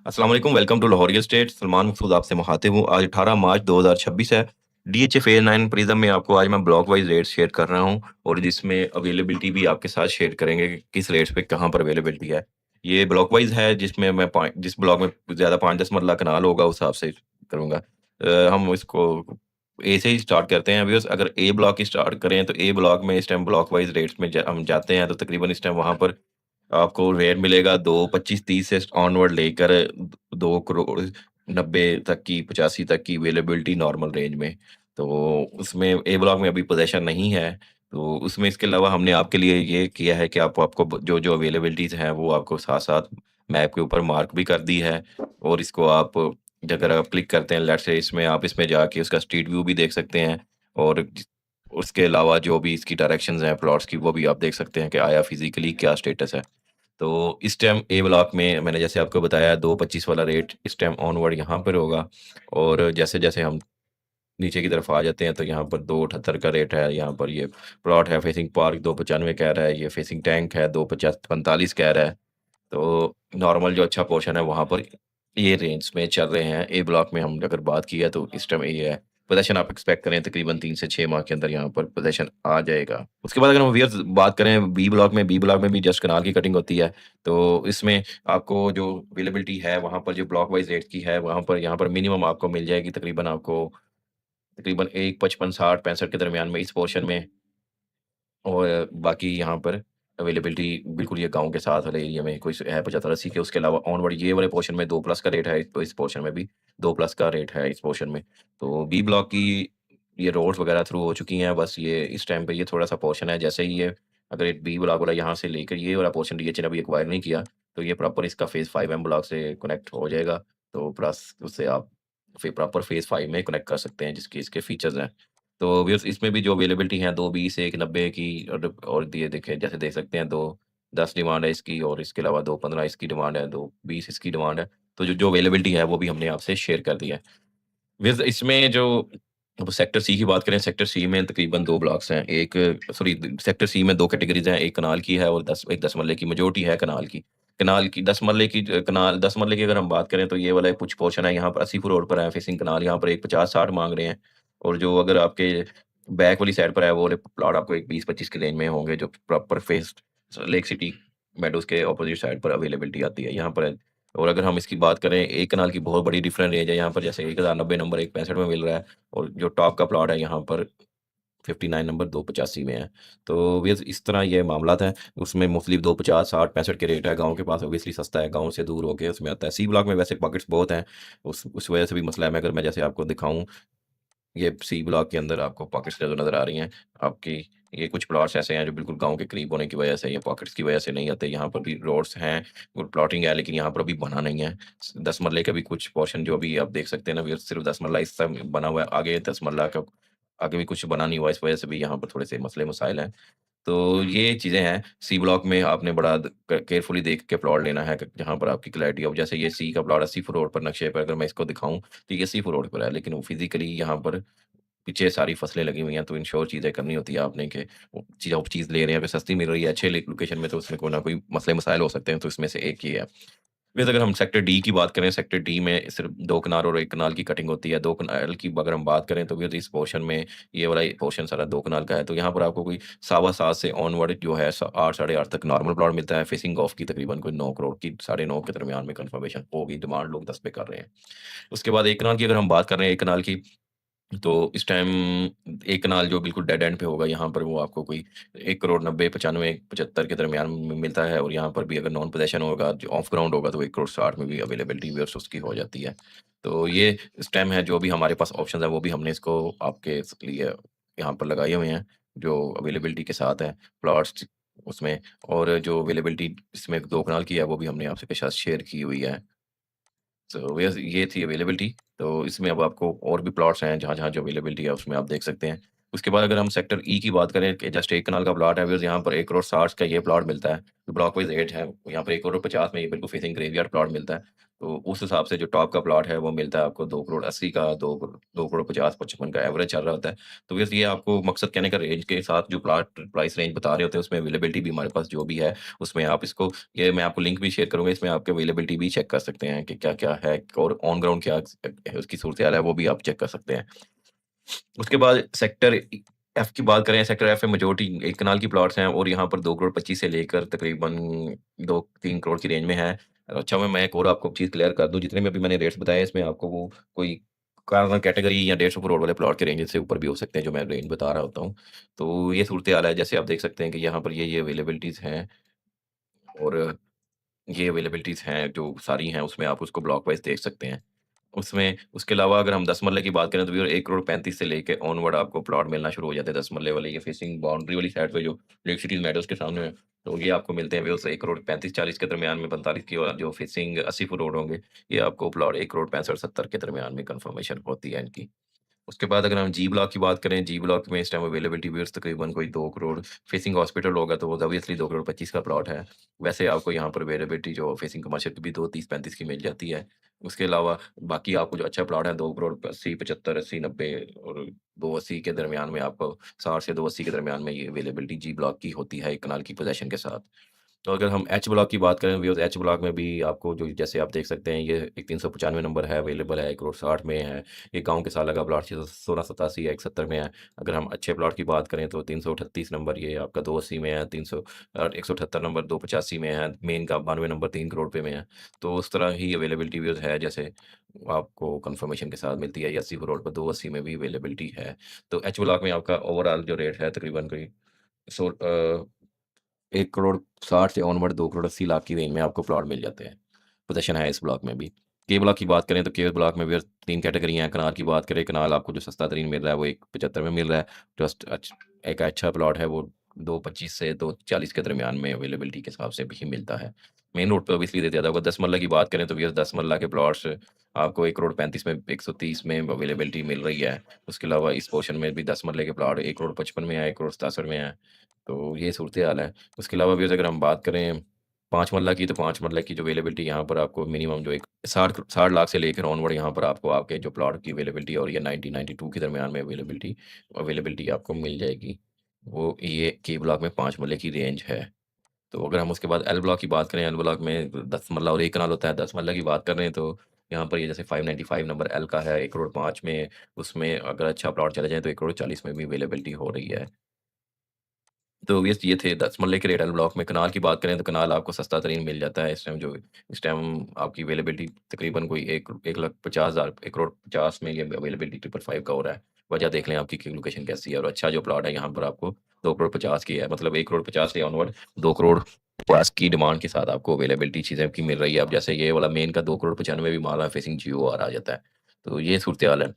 अस्सलाम वालेकुम, welcome to Lahore real estate. Salman Maqsood आपसे मुखातिब हूँ। आज 18 मार्च 2026 है। डीएचए फेज़ 9 प्रिज़्म में आपको आज मैं ब्लॉक वाइज़ रेट्स शेयर कर रहा हूँ और जिसमें अवेलेबिलिटी भी आपके साथ शेयर करेंगे कि किस रेट्स पे कहाँ पर अवेलेबिलिटी है। ये ब्लॉक वाइज़ है जिसमें मैं पॉइ जिस ब्लॉक में ज़्यादा 5-10 मरला कनाल होगा उस हिसाब से करूँगा। हम इसको ए से ही स्टार्ट करते हैं व्यूअर्स। अगर ए ब्लॉक की स्टार्ट करें तो ए ब्लॉक में इस टाइम ब्लॉक वाइज़ रेट्स में हम जाते हैं तो तकरीबन इस टाइम वहाँ पर आपको रेट मिलेगा 2 25-30 से ऑनवर्ड लेकर 2 करोड़ 90 तक की 85 तक की अवेलेबिलिटी नॉर्मल रेंज में। तो उसमें ए ब्लॉक में अभी पोज़ीशन नहीं है। तो उसमें इसके अलावा हमने आपके लिए ये किया है कि आपको जो अवेलेबिलिटीज़ हैं वो आपको साथ-साथ मैप के ऊपर मार्क भी कर दी है और इसको आप अगर आप क्लिक करते हैं लेट्स से इसमें आप इसमें जाके उसका स्ट्रीट व्यू भी देख सकते हैं और उसके अलावा जो भी इसकी डायरेक्शंस हैं प्लॉट्स की वो भी आप देख सकते हैं कि आया फिज़िकली क्या स्टेटस है। तो इस टाइम ए ब्लॉक में मैंने जैसे आपको बताया 2.25 वाला रेट इस टाइम ऑनवर्ड यहाँ पर होगा और जैसे-जैसे हम नीचे की तरफ आ जाते हैं तो यहाँ पर 2.78 का रेट है, यहाँ पर ये प्लॉट है फेसिंग पार्क 295 कह रहा है, ये फेसिंग टैंक है 250 45 कह रहा है। तो नॉर्मल जो अच्छा पोर्शन है वहाँ पर ये रेंज में चल रहे हैं। ए ब्लॉक में हम अगर बात की है तो इस टाइम ये है। पोज़ीशन आप एक्सपेक्ट करें तकरीबन 3 से 6 माह के अंदर यहाँ पर पोज़ीशन आ जाएगा। उसके बाद अगर हम व्यूअर्स बात करें बी ब्लॉक में भी जस्ट कनाल की कटिंग होती है। तो इसमें आपको जो अवेलेबिलिटी है वहाँ पर जो ब्लॉक वाइज़ रेट की है वहाँ पर यहाँ पर मिनिमम आपको मिल जाएगी तकरीबन आपको तकरीबन 1 55 60 65 के दरमियान में इस पोर्शन में और बाकी यहाँ पर अवेलेबिलिटी बिल्कुल ये गाँव के साथ वाले एरिया में कोई है 75-80 के उसके अलावा ऑनवर्ड ये वाले पोर्शन में 2 प्लस का रेट है, तो इस पोर्शन में भी 2 प्लस का रेट है इस पोर्शन में। तो बी ब्लॉक की ये रोड्स वगैरह थ्रू हो चुकी हैं, बस ये इस टाइम पे ये थोड़ा-सा पोर्शन है, जैसे ही ये अगर ये बी ब्लॉक वाला यहाँ से लेकर ये वाला पोर्शन डीएचए ने अभी एक्वायर नहीं किया, तो ये प्रॉपर इसका फेज़ 5 एम ब्लॉक से कनेक्ट हो जाएगा, तो प्लस उससे आप फिर प्रॉपर फेज़ 5 में कनेक्ट कर सकते हैं, जिसके इसके फीचर्स हैं। तो व्यूअर्स इसमें भी जो अवेलेबिलिटी है 220 एक 90 की और ये देखें जैसे देख सकते हैं 210 डिमांड है इसकी और इसके अलावा 215 इसकी डिमांड है, 220 इसकी डिमांड है। तो जो जो अवेलेबिलिटी है वो भी हमने आपसे शेयर कर दी है। विज़ इसमें जो अब सेक्टर सी की बात करें, सेक्टर सी में तकरीबन 2 ब्लॉक्स हैं। एक सॉरी सेक्टर सी में 2 कैटेगरीज़ हैं, एक कनाल की है और 10 मरले की मेजॉरिटी है कनाल की। कनाल की 10 मरले की कनाल 10 मरले की अगर हम बात करें तो ये वाला कुछ पोर्शन है यहाँ पर 80 रोड पर है फेसिंग कनाल, यहाँ पर एक 50-60 माँग रहे हैं और जो अगर आपके बैक वाली साइड पर है वो वाले प्लॉट आपको एक 20-25 की रेंज में होंगे जो proper face lake city meadows के अपोज़िट साइड पर अवेलेबिलिटी आती है। यहाँ पर और अगर हम इसकी बात करें, एक कनाल की बहुत बड़ी डिफरेंट रेंज है यहाँ पर जैसे 1090 नंबर 165 में मिल रहा है और जो टॉप का प्लॉट है यहाँ पर 59 नंबर 285 में है। तो विज़ इस तरह ये मामलात हैं, उसमें मुख्तलिफ 250, 60, 65 के रेट है, गाँव के पास ऑब्वियसली सस्ता है, गाँव से दूर होके उसमें आता है। सी ब्लॉक में वैसे पॉकेट्स बहुत हैं, उस वजह से भी मसला है। मैं अगर मैं जैसे आपको दिखाऊँ ये सी ब्लॉक के अंदर आपको पॉकेट्स जो नज़र आ रही हैं, आपकी ये कुछ प्लॉट्स ऐसे हैं जो बिल्कुल गाँव के करीब होने की वजह से, ये पॉकेट्स की वजह से नहीं आते। यहाँ पर भी रोड्स हैं, और प्लॉटिंग है, लेकिन यहाँ पर अभी बना नहीं है। 10 मरले का भी कुछ पोर्शन जो अभी आप देख सकते हैं ना, वो सिर्फ़ 10 मरला हिस्सा बना हुआ है। आगे 10 मरला का आगे भी कुछ बना नहीं हुआ, इस वजह से भी यहाँ पर थोड़े-से मसले मसाइल हैं। तो ये चीज़ें हैं, सी ब्लॉक में आपने बड़ा केयरफुली देख के प्लॉट लेना है, जहाँ पर आपकी क्लैरिटी हो। जैसे ये सी का प्लॉट 80 फुट रोड पर नक्शे पर अगर मैं इसको दिखाऊँ, तो ये 80 फुट रोड पर है, लेकिन वो फिज़िकली यहाँ पर पीछे सारी फसलें लगी हुई हैं, तो इंश्योर चीज़ें करनी होती है आपने कि वो चीज़ ले रहे हैं, अगर सस्ती मिल रही है अच्छे लोकेशन में तो उसमें कोई ना कोई मसले मसाइल हो सकते हैं, तो इसमें से एक ये है। वैसे अगर हम सेक्टर डी की बात करें, सेक्टर डी में सिर्फ़ 2 कनाल और 1 कनाल की कटिंग होती है। 2 कनाल की अगर हम बात करें तो फिर इस पोर्शन में ये वाला पोर्शन सारा 2 कनाल का है, तो यहाँ पर आपको कोई सवा 7 से ऑनवर्ड जो है 8 साढ़े 8 तक नॉर्मल प्लॉट मिलता है। फेसिंग ऑफ की तकरीबन कोई 9 करोड़ की, साढ़े 9 के दरमियान में कन्फर्मेशन होगी, डिमांड लोग 10 पे कर रहे हैं। उसके बाद 1 कनाल की अगर हम बात कर रहे हैं, 1 कनाल की तो इस टाइम एक कनाल जो बिल्कुल डेड एंड पे होगा, यहाँ पर वो आपको कोई 1 करोड़ 90, 95, 75 के दरमियान में मिलता है और यहाँ पर भी अगर नॉन पोज़ेशन होगा, जो ऑफ ग्राउंड होगा, तो 1 करोड़ 60 में भी अवेलेबिलिटी व्यूअर्स उसकी हो जाती है। तो ये इस टाइम है, जो भी हमारे पास ऑप्शंस हैं, वो भी हमने इसको आपके लिए यहाँ पर लगाए हुए हैं, जो अवेलेबिलिटी के साथ हैं, प्लॉट्स उसमें और जो अवेलेबिलिटी इसमें 2 कनाल की है, वो भी हमने आपके साथ शेयर की हुई है। सो ये थी अवेलेबिलिटी। तो इसमें अब आपको और भी प्लॉट्स हैं जहाँ-जहाँ जो अवेलेबिलिटी है उसमें आप देख सकते हैं। उसके बाद अगर हम सेक्टर ई की बात करें कि जस्ट 1 कनाल का प्लॉट है, व्यूअर्स यहाँ पर 1 करोड़ 60 का ये प्लॉट मिलता है। जो ब्लॉक वाइज़ रेट है, यहाँ पर 1 करोड़ 50 में ये बिल्कुल फेसिंग ग्रेवयार्ड प्लॉट मिलता है। तो उस हिसाब से जो टॉप का प्लॉट है, वो मिलता है आपको 2 करोड़ 80 का, 2 करोड़ 50-55 का एवरेज चल रहा होता है। तो व्यूअर्स ये आपको मकसद कहने का रेंज के साथ जो प्लॉट प्राइस रेंज बता रहे होते हैं, उसमें अवेलेबिलिटी भी हमारे पास जो भी है, उसमें आप इसको ये मैं आपको लिंक भी शेयर करूँगा, इसमें आपकी अवेलेबिलिटी भी चेक कर सकते हैं कि क्या-क्या है और ऑन ग्राउंड क्या उसकी सूरत-ए-हाल है, वो भी आप चेक कर सकते हैं। उसके बाद सेक्टर एफ की बात करें, सेक्टर एफ में मेजॉरिटी 1 कनाल की प्लॉट्स हैं और यहाँ पर 2 करोड़ 25 से लेकर तकरीबन 2-3 करोड़ की रेंज में है। अच्छा मैं एक और आपको चीज़ क्लियर कर दूँ, जितने में अभी मैंने रेट्स बताए, इसमें आपको वो कोई कार्नर कैटेगरी या 150 करोड़ वाले प्लॉट के रेंज से ऊपर भी हो सकते हैं, जो मैं रेंज बता रहा होता हूँ। तो ये सूरत-ए-हाल है, जैसे आप देख सकते हैं कि यहाँ पर ये अवेलेबिलिटीज़ हैं और ये अवेलेबिलिटीज़ हैं, जो सारी हैं, उसमें आप उसको ब्लॉक वाइज़ देख सकते हैं। उसमें उसके अलावा अगर हम 10 मरले की बात करें तो भी 1 करोड़ 35 से लेके ऑनवर्ड आपको प्लॉट मिलना शुरू हो जाते हैं 10 मरले वाले, ये फेसिंग बाउंड्री वाली साइड पे जो लेक सिटीज़ मेadows के सामने है, तो ये आपको मिलते हैं व्यूअर्स 1 करोड़ 35-40 के दरमियान में, 45 की और जो फेसिंग 80 फुट रोड होंगे, ये आपको प्लॉट 1 करोड़ 65-70 के दरमियान में कन्फर्मेशन होती है इनकी। उसके बाद अगर हम जी ब्लॉक की बात करें, जी ब्लॉक में इस टाइम अवेलेबिलिटी व्यूअर्स तकरीबन कोई 2 करोड़ फेसिंग हॉस्पिटल होगा, तो वो ऑब्वियसली 2 करोड़ 25 का प्लॉट है। वैसे आपको यहाँ पर अवेलेबिलिटी जो फेसिंग कमर्शियल की भी 2 30-35 की मिल जाती है। उसके अलावा बाकी आपको जो अच्छा प्लॉट है 2 करोड़ 80, 75, 80, 90 और 280 के दरमियान में आपको 60 से 280 के दरमियान में ये अवेलेबिलिटी जी ब्लॉक की होती है, 1 कनाल की पोज़ेशन के साथ। तो अगर हम एच ब्लॉक की बात करें व्यूअर्स, एच ब्लॉक में भी आपको जो जैसे आप देख सकते हैं, ये एक 395 नंबर है, अवेलेबल है, 1 करोड़ 60 में है। ये गाँव के साल का प्लॉट 1687 या 170 में है। अगर हम अच्छे प्लॉट की बात करें तो 338 नंबर ये आपका 280 में है, 178 नंबर 285 में है, मेन का 92 नंबर 3 करोड़ रुपए में है। तो उस तरह ही अवेलेबिलिटी व्यूअर्स है, जैसे आपको कन्फर्मेशन के साथ मिलती है, या 80 करोड़ पर 280 में भी अवेलेबिलिटी है। तो एच ब्लॉक में आपका ओवरऑल जो रेट है तकरीबन कोई सो 1 करोड़ 60 से ऑनवर्ड 2 करोड़ 80 लाख की रेंज में आपको प्लॉट मिल जाते हैं। पोज़ीशन है इस ब्लॉक में भी। के ब्लॉक की बात करें तो के ब्लॉक में भी 3 कैटेगरी हैं। कनाल की बात करें, कनाल आपको जो सस्ता तरीन मिल रहा है वो 175 में मिल रहा है। जस्ट एक अच्छा प्लॉट है वो 225 से 240 के दरमियान में अवेलेबिलिटी के हिसाब से भी मिलता है। मेन रोड पे ऑब्वियसली रेट ज़्यादा होगा। 10 मरला की बात करें तो भैया 10 मरला के प्लॉट्स आपको 1 करोड़ 35 में 130 में अवेलेबिलिटी मिल रही है। उसके अलावा इस पोर्शन में भी 10 मरले के प्लॉट 1 करोड़ 55 में है, 1 करोड़ 67 में है। तो ये सूरत-ए-हाल है। उसके अलावा भी अगर हम बात करें 5 मरला की, तो 5 मरला की जो अवेलेबिलिटी यहाँ पर आपको मिनिमम जो एक 60 लाख से लेकर ऑनवर्ड यहाँ पर आपको आपके जो प्लॉट की अवेलेबिलिटी और ये 90-92 के दरमियान में अवेलेबिलिटी अवेलेबिलिटी आपको मिल जाएगी। वो ये के ब्लॉक में 5 मरले की रेंज है। तो अगर हम उसके बाद एल ब्लॉक की बात करें, एल ब्लॉक में 10 मरला और 1 कनाल होता है। 10 मरला की बात कर रहे हैं तो यहाँ पर ये जैसे 595 नंबर एल का है, 1 करोड़ 5 में, उसमें अगर अच्छा प्लॉट चले जाए तो 1 करोड़ 40 में भी अवेलेबिलिटी हो रही है। तो ये थे 10 मरले के रेड एंड ब्लॉक में। कनाल की बात करें तो कनाल आपको सस्ता तरीन मिल जाता है इस टाइम आपकी अवेलेबिलिटी तकरीबन कोई 1,50,000 1 करोड़ 50 में ये अवेलेबिलिटी 555 का हो रहा है। वजह देख लें आपकी कि लोकेशन कैसी है, और अच्छा जो प्लॉट है यहाँ पर आपको 2 करोड़ 50 की है, मतलब 1 करोड़ 50 से ऑनवर्ड 2 करोड़ 50 की डिमांड के साथ आपको अवेलेबिलिटी चीज़ें की मिल रही है। अब जैसे ये वाला मेन का 2 करोड़ 95 भी माल है, फेसिंग GOR आ जाता है। तो ये सूरत-ए-हाल है।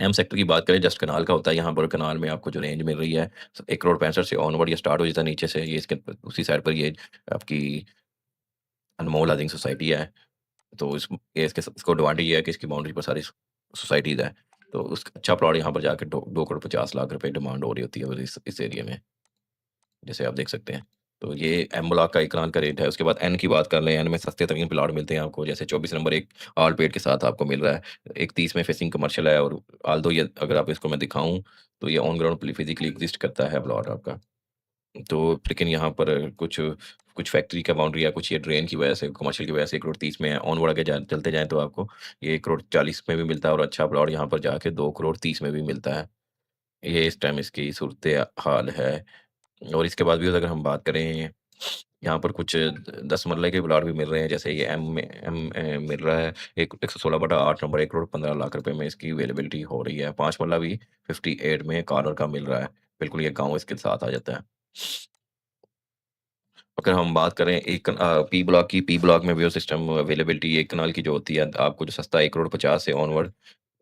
एम सेक्टर की बात करें, जस्ट कनाल का होता है, यहाँ पर कनाल में आपको जो रेंज मिल रही है 1 करोड़ 65 से ऑनवर्ड ये स्टार्ट हो जाता है नीचे से, ये इसके उसी साइड पर ये आपकी अनमोल हाउसिंग सोसाइटी है। तो ये इसको एडवांटेज ये है कि इसकी बाउंड्री पर सारी सोसाइटीज़ है। तो उस अच्छा प्लॉट यहाँ पर जाके 2 करोड़ 50 लाख रुपए डिमांड हो रही होती है और इस एरिया में, जैसे आप देख सकते हैं। तो ये एम ब्लॉक का 1 कनाल का रेट है। उसके बाद एन की बात कर लें, एन में सस्ते तरीन प्लॉट मिलते हैं आपको, जैसे 24 नंबर एक ऑल पेड के साथ आपको मिल रहा है। एक 30 में फेसिंग कमर्शियल है, और ऑल्दो ये अगर आप इसको मैं दिखाऊँ, तो ये ऑन ग्राउंड फिजिकली एक्जिस्ट करता है प्लॉट आपका। तो लेकिन यहाँ पर कुछ कुछ फैक्ट्री का बाउंड्री या कुछ ये ड्रेन की वजह से, कमर्शियल की वजह से 1 करोड़ 30 में है। ऑनवर्ड आगे चलते जाएँ तो आपको ये 1 करोड़ 40 में भी मिलता है, और अच्छा प्लॉट यहाँ पर जाके 2 करोड़ 30 में भी मिलता है। ये इस टाइम इसकी सूरत-ए-हाल है। और इसके बाद भी अगर हम बात करें, यहाँ पर कुछ 10 मरले के प्लॉट भी मिल रहे हैं, जैसे ये मिल रहा है एक 116/8 नंबर 1 करोड़ 15 लाख रुपए में इसकी अवेलेबिलिटी हो रही है। 5 मरला भी 58 में कॉर्नर का मिल रहा है। बिल्कुल ये गाँव इसके साथ आ जाता है। अगर हम बात करें पी ब्लॉक में भी वो सिस्टम अवेलेबिलिटी 1 कनाल की जो होती है, आपको जो सस्ता 1 करोड़ 50 से ऑनवर्ड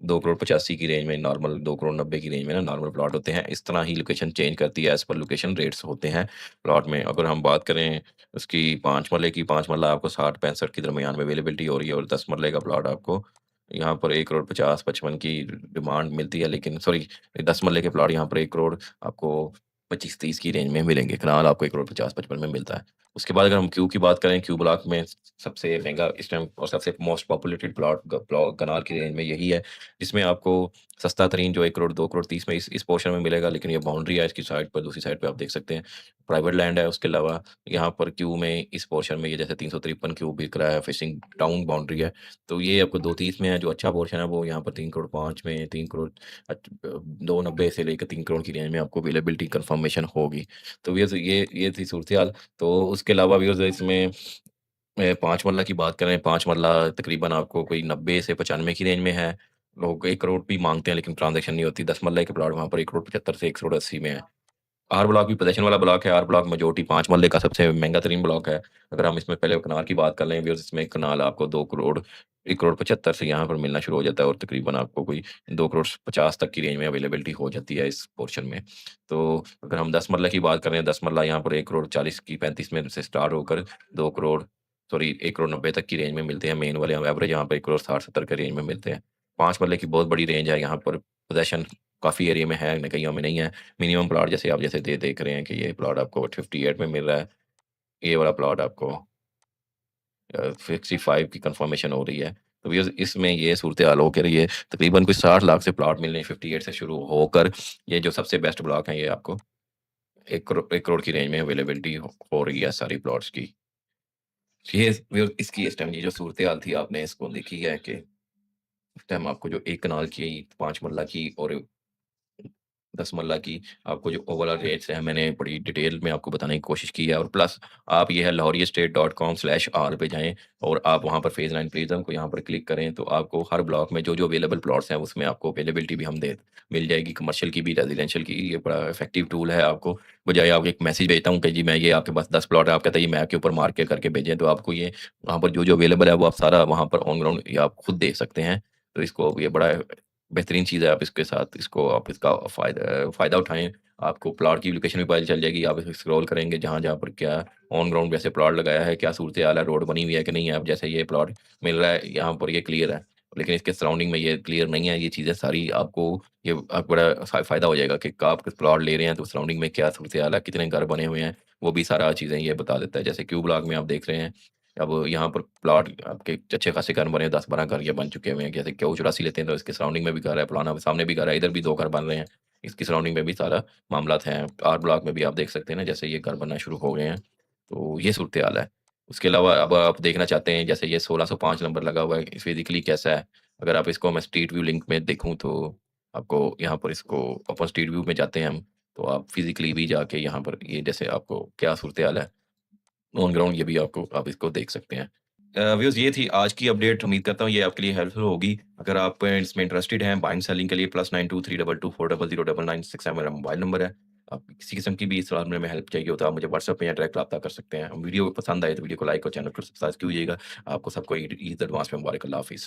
2 करोड़ 85 की रेंज में, नॉर्मल 2 करोड़ 90 की रेंज में ना नॉर्मल प्लॉट होते हैं। इस तरह ही लोकेशन चेंज करती है, एज़ पर लोकेशन रेट्स होते हैं प्लॉट में। अगर हम बात करें उसकी 5 मरले की, 5 मरला आपको 60-65 के दरमियान में अवेलेबिलिटी हो रही है, और 10 मरले का प्लॉट आपको यहाँ पर 1 करोड़ 50-55 की डिमांड मिलती है, लेकिन सॉरी 10 मरले के प्लॉट यहाँ पर 1 करोड़ आपको 25-30 की रेंज में मिलेंगे। कनाल आपको 1 करोड़ 50-55 में मिलता है। उसके बाद अगर हम क्यू की बात करें, क्यू ब्लॉक में सबसे महँगा इस टाइम और सबसे मोस्ट पॉपुलेटेड प्लॉट कनाल की रेंज में यही है, जिसमें आपको सस्ता तरीन जो 1 करोड़ 2 करोड़ 30 में इस पोर्शन में मिलेगा, लेकिन ये बाउंड्री है इसकी साइड पर, दूसरी साइड पे आप देख सकते हैं प्राइवेट लैंड है। उसके अलावा यहाँ पर क्यू में इस पोर्शन में ये जैसे 353 क्यू बिक रहा है, फिशिंग टाउन बाउंड्री है। तो ये आपको 230 में है, जो अच्छा पोर्शन है वो यहाँ पर 3 करोड़ 5 में, 3 करोड़ 290 से लेकर 3 करोड़ की रेंज में आपको अवेलेबिलिटी कंफर्मेशन होगी। तो ये थी सूरत-ए-हाल। तो उसके अलावा व्यूअर्स इसमें 5 मरला की बात करें, 5 मरला तकरीबन आपको कोई 90 से 95 की रेंज में है। लोग 1 करोड़ भी माँगते हैं, लेकिन ट्रांज़ैक्शन नहीं होती। 10 मरला के प्लॉट वहाँ पर 1 करोड़ 75 से 1 करोड़ 80 में है। आर ब्लॉक भी पोज़ेशन वाला ब्लॉक है। आर ब्लॉक मेजॉरिटी 5 मरले का सबसे महँगा तरीन ब्लॉक है। अगर हम इसमें पहले कनाल की बात कर लें व्यूअर्स, इसमें कनाल आपको 2 करोड़ 1 करोड़ 75 से यहाँ पर मिलना शुरू हो जाता है, और तकरीबन आपको कोई 2 करोड़ 50 तक की रेंज में अवेलेबिलिटी हो जाती है इस पोर्शन में। तो अगर हम 10 मरला की बात करें, 10 मरला यहाँ पर 1 करोड़ 40 की 35 में से स्टार्ट होकर 2 करोड़ सॉरी 1 करोड़ 90 तक की रेंज में मिलते हैं। मेन वाले एवरेज यहाँ पे 1 करोड़ 60-70 के रेंज में मिलते हैं। 5 मरले की बहुत बड़ी रेंज है यहाँ पर। पोज़ेशन काफ़ी एरिया में है, न कईयों में नहीं है। मिनिमम प्लॉट जैसे आप जैसे देख रहे हैं कि ये प्लॉट आपको 58 में मिल रहा है। ये वाला प्लॉट आपको 65 की कन्फर्मेशन हो रही है। तो व्यूअर्स इसमें ये सूरत-ए-हाल हो के रही है। तकरीबन कोई 60 लाख से प्लॉट मिल रहे हैं 58 से शुरू होकर, ये जो सबसे बेस्ट ब्लॉक है ये आपको 1 करोड़ की रेंज में अवेलेबिलिटी हो रही है सारी प्लॉट्स की। ये व्यूअर्स इसकी इस टाइम ये जो सूरत-ए-हाल थी आपने इसको देखी है कि इस टाइम आपको जो 1 कनाल की 5 मरला की और 10 मरला की आपको जो ओवरऑल रेट्स हैं, मैंने बड़ी डिटेल में आपको बताने की कोशिश की है, और प्लस आप ये है lahoriestate.com/r पे जाएँ और आप वहाँ पर फेज़ 9 प्रिज़्म को यहाँ पर क्लिक करें, तो आपको हर ब्लॉक में जो-जो अवेलेबल प्लॉट्स हैं, उसमें आपको अवेलेबिलिटी भी हम दे मिल जाएगी, कमर्शियल की भी, रेज़िडेंशियल की। ये बड़ा इफ़ेक्टिव टूल है आपको, बजाय आप एक मैसेज भेजता हूँ कि जी मैं ये आपके पास 10 प्लॉट है, आप कहते हैं ये मैप के ऊपर मार्क के करके भेजें, तो आपको ये वहाँ पर जो-जो अवेलेबल है, वो आप सारा वहाँ पर ऑन ग्राउंड या आप खुद देख सकते हैं। तो इसको ये बड़ा बेहतरीन चीज़ है, आप इसके साथ इसको आप इसका फ़ायदा उठाएँ। आपको प्लॉट की लोकेशन भी पता चल जाएगी, आप इसे स्क्रॉल करेंगे जहाँ-जहाँ पर क्या ऑन ग्राउंड वैसे प्लॉट लगाया है, क्या सूरत-ए-हाल है, रोड बनी हुई है कि नहीं है। अब जैसे ये प्लॉट मिल रहा है, यहाँ पर ये क्लियर है, लेकिन इसके सराउंडिंग में ये क्लियर नहीं है। ये चीज़ें सारी आपको ये बड़ा फ़ायदा हो जाएगा कि आप प्लॉट ले रहे हैं, तो सराउंडिंग में क्या सूरत-ए-हाल है, कितने घर बने हुए हैं, वो भी सारा चीज़ें ये बता देता है। जैसे क्यू ब्लॉक में आप देख रहे हैं, अब यहाँ पर प्लॉट आपके अच्छे खासे घर बने हैं, 10-12 घर ये बन चुके हुए हैं। जैसे क्यू 84 लेते हैं, तो इसके सराउंडिंग में भी घर है, फलाना सामने भी घर है, इधर भी 2 घर बन रहे हैं। इसकी सराउंडिंग में भी सारा मामलात हैं। आर ब्लॉक में भी आप देख सकते हैं ना, जैसे ये घर बनना शुरू हो गए हैं। तो ये सूरत-ए-हाल है। उसके अलावा अब आप देखना चाहते हैं, जैसे ये 1605 नंबर लगा हुआ है, फिज़िकली कैसा है? अगर आप इसको मैं स्ट्रीट व्यू लिंक में देखूँ, तो आपको यहाँ पर इसको ओपन स्ट्रीट व्यू में जाते हैं हम, तो आप फिज़िकली भी जाके यहाँ पर ये जैसे आपको क्या सूरत-ए-हाल है, ऑन ग्राउंड ये भी आप इसको देख सकते हैं। व्यूअर्स ये थी आज की अपडेट। उम्मीद करता हूँ ये आपके लिए हेल्पफुल होगी। अगर आप इसमें इंटरेस्टेड हैं बाइंग सेलिंग के लिए, +923224000967 मेरा मोबाइल नंबर है। आप किसी किस्म की भी इस सलाह में हेल्प चाहिए हो, तो आप मुझे व्हाट्सएप पे या डायरेक्ट राब्ता कर सकते हैं। वीडियो पसंद आए तो वीडियो को लाइक और चैनल को सब्सक्राइब कीजिएगा। आपको सबको ईद एडवांस में मुबारक। अल्लाह हाफ़िज़।